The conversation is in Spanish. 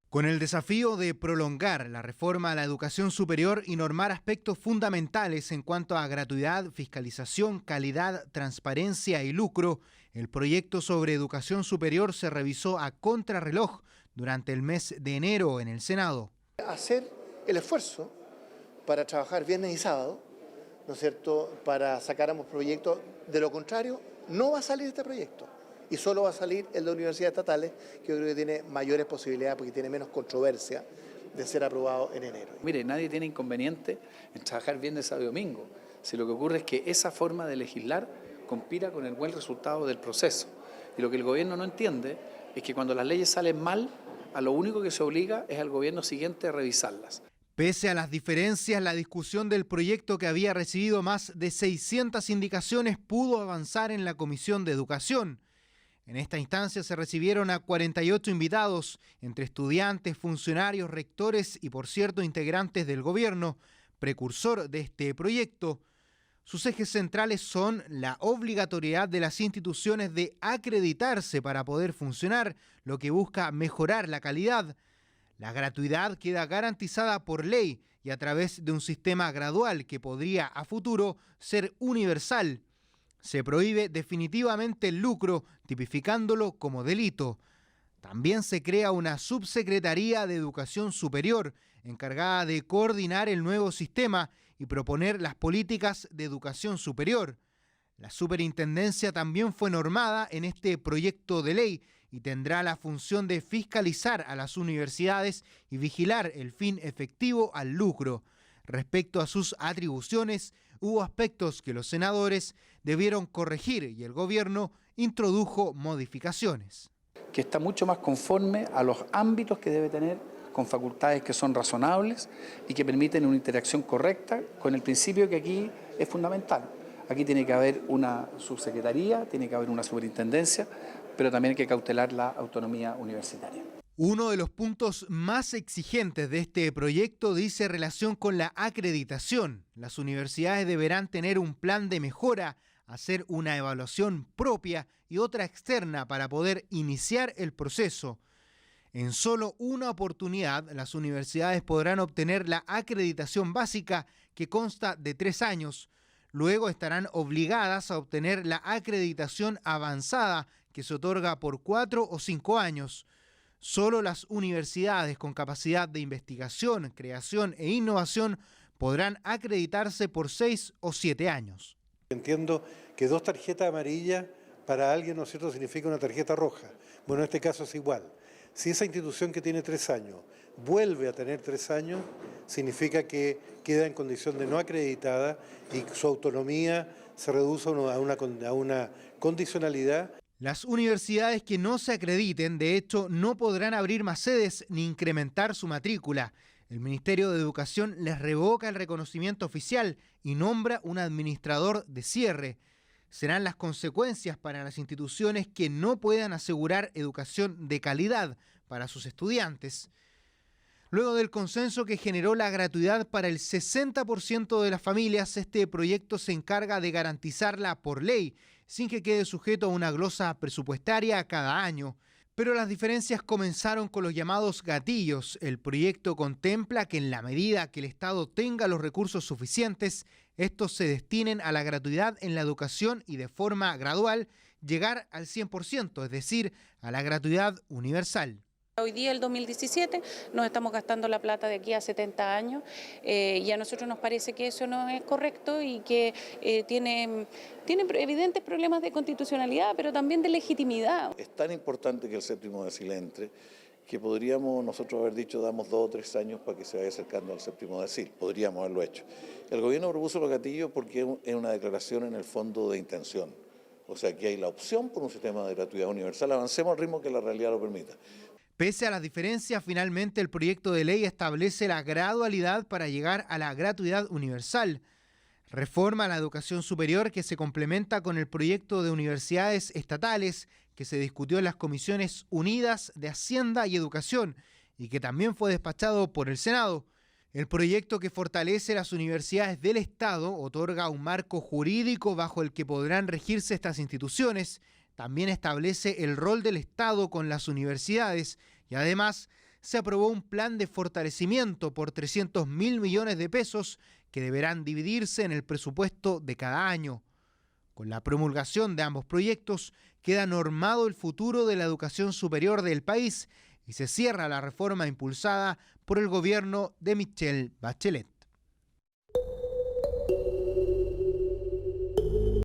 Con el desafío de prolongar la reforma a la educación superior y normar aspectos fundamentales en cuanto a gratuidad, fiscalización, calidad, transparencia y lucro, el proyecto sobre educación superior se revisó a contrarreloj durante el mes de enero en el Senado. Hacer el esfuerzo para trabajar viernes y sábado, ¿no es cierto?, para sacar ambos proyectos. De lo contrario, no va a salir este proyecto. Y solo va a salir el de universidades estatales, que yo creo que tiene mayores posibilidades porque tiene menos controversia de ser aprobado en enero. Mire, nadie tiene inconveniente en trabajar viernes, sábado y domingo. Si lo que ocurre es que esa forma de legislar compira con el buen resultado del proceso. Y lo que el gobierno no entiende es que cuando las leyes salen mal, a lo único que se obliga es al gobierno siguiente a revisarlas. Pese a las diferencias, la discusión del proyecto, que había recibido más de 600 indicaciones, pudo avanzar en la Comisión de Educación. En esta instancia se recibieron a 48 invitados, entre estudiantes, funcionarios, rectores y, por cierto, integrantes del gobierno, precursor de este proyecto. Sus ejes centrales son la obligatoriedad de las instituciones de acreditarse para poder funcionar, lo que busca mejorar la calidad. La gratuidad queda garantizada por ley y a través de un sistema gradual que podría a futuro ser universal. Se prohíbe definitivamente el lucro, tipificándolo como delito. También se crea una subsecretaría de Educación Superior, encargada de coordinar el nuevo sistema y proponer las políticas de educación superior. La superintendencia también fue normada en este proyecto de ley y tendrá la función de fiscalizar a las universidades y vigilar el fin efectivo al lucro. Respecto a sus atribuciones, hubo aspectos que los senadores debieron corregir y el gobierno introdujo modificaciones. Que está mucho más conforme a los ámbitos que debe tener, con facultades que son razonables y que permiten una interacción correcta con el principio que aquí es fundamental. Aquí tiene que haber una subsecretaría, tiene que haber una superintendencia, pero también hay que cautelar la autonomía universitaria. Uno de los puntos más exigentes de este proyecto dice relación con la acreditación. Las universidades deberán tener un plan de mejora, hacer una evaluación propia y otra externa para poder iniciar el proceso. En solo una oportunidad, las universidades podrán obtener la acreditación básica, que consta de 3 años. Luego estarán obligadas a obtener la acreditación avanzada, que se otorga por 4 o 5 años. Solo las universidades con capacidad de investigación, creación e innovación podrán acreditarse por 6 o 7 años. Entiendo que 2 tarjetas amarillas para alguien, ¿no es cierto?, significa una tarjeta roja. Bueno, en este caso es igual. Si esa institución que tiene 3 años vuelve a tener 3 años, significa que queda en condición de no acreditada y su autonomía se reduce a una condicionalidad. Las universidades que no se acrediten, de hecho, no podrán abrir más sedes ni incrementar su matrícula. El Ministerio de Educación les revoca el reconocimiento oficial y nombra un administrador de cierre. Serán las consecuencias para las instituciones que no puedan asegurar educación de calidad para sus estudiantes. Luego del consenso que generó la gratuidad para el 60% de las familias, este proyecto se encarga de garantizarla por ley, sin que quede sujeto a una glosa presupuestaria cada año. Pero las diferencias comenzaron con los llamados gatillos. El proyecto contempla que en la medida que el Estado tenga los recursos suficientes, estos se destinen a la gratuidad en la educación y de forma gradual llegar al 100%, es decir, a la gratuidad universal. Hoy día, el 2017, nos estamos gastando la plata de aquí a 70 años y a nosotros nos parece que eso no es correcto y que tiene evidentes problemas de constitucionalidad, pero también de legitimidad. Es tan importante que el séptimo decil entre, que podríamos nosotros haber dicho damos 2 o 3 años para que se vaya acercando al séptimo decil, podríamos haberlo hecho. El gobierno propuso los gatillos porque es una declaración en el fondo de intención. O sea, que hay la opción por un sistema de gratuidad universal, avancemos al ritmo que la realidad lo permita. Pese a las diferencias, finalmente el proyecto de ley establece la gradualidad para llegar a la gratuidad universal. Reforma la educación superior que se complementa con el proyecto de universidades estatales que se discutió en las Comisiones Unidas de Hacienda y Educación y que también fue despachado por el Senado. El proyecto que fortalece las universidades del Estado otorga un marco jurídico bajo el que podrán regirse estas instituciones. también establece el rol del Estado con las universidades y además se aprobó un plan de fortalecimiento por 300.000 millones de pesos que deberán dividirse en el presupuesto de cada año. Con la promulgación de ambos proyectos queda normado el futuro de la educación superior del país y se cierra la reforma impulsada por el gobierno de Michelle Bachelet.